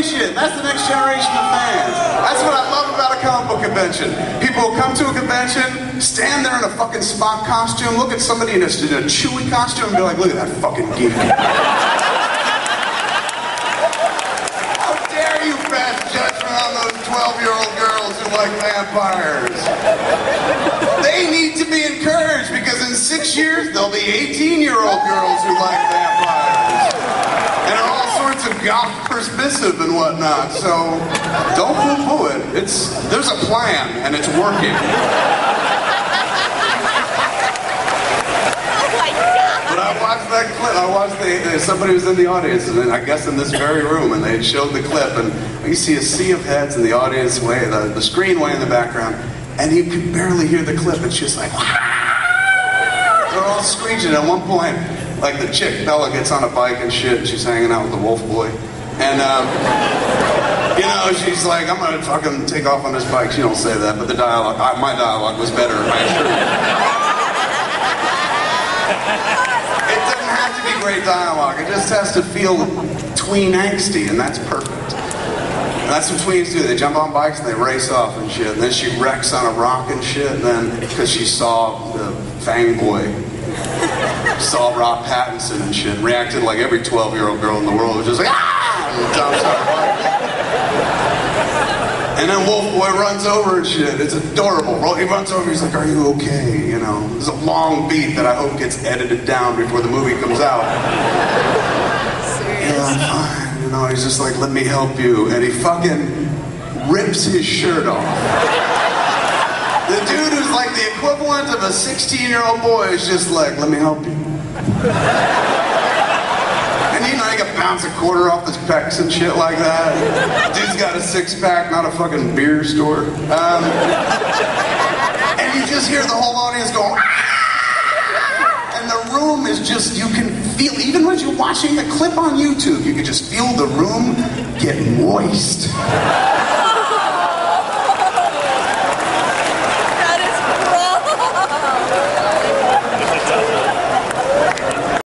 generation. That's the next generation of fans. That's what I love about a comic book convention. People will come to a convention, stand there in a fucking Spock costume, look at somebody in a Chewie costume and be like, look at that fucking geek. How dare you pass judgment on those 12-year-old girls who like vampires? They need to be encouraged because in 6 years there'll be 18-year-old girls who like vampires. And are all sorts of goth permissive and whatnot, so don't poo-poo it. There's a plan and it's working. But I watched that clip. Somebody was in the audience, and I guess in this very room, and they showed the clip, and you see a sea of heads in the audience way, the screen way in the background, and you could barely hear the clip, and she's like, they're all screeching. At one point, like the chick, Bella, gets on a bike and shit, and she's hanging out with the wolf boy, and you know, she's like, I'm gonna fucking take off on this bike. She don't say that, but the dialogue, my dialogue was better, I assure you. It doesn't have to be great dialogue. It just has to feel tween angsty, and that's perfect. And that's what tweens do. They jump on bikes and they race off and shit. And then she wrecks on a rock and shit. And then because she saw the Fang Boy, saw Rob Pattinson and shit, reacted like every 12-year-old girl in the world was just like, ah! And jumps on a bike. And then Wolf Boy runs over and shit. It's adorable. He runs over, he's like, are you okay? You know, there's a long beat that I hope gets edited down before the movie comes out. Yeah, I'm fine. You know, he's just like, let me help you. And he fucking rips his shirt off. The dude who's like the equivalent of a 16-year-old boy is just like, let me help you. And you know, you can bounce a quarter off his pecs and shit like that. Dude's got a six-pack, not a fucking beer store. And you just hear the whole audience go, ah! And the room is just, you can feel, even when you're watching the clip on YouTube, you can just feel the room get moist.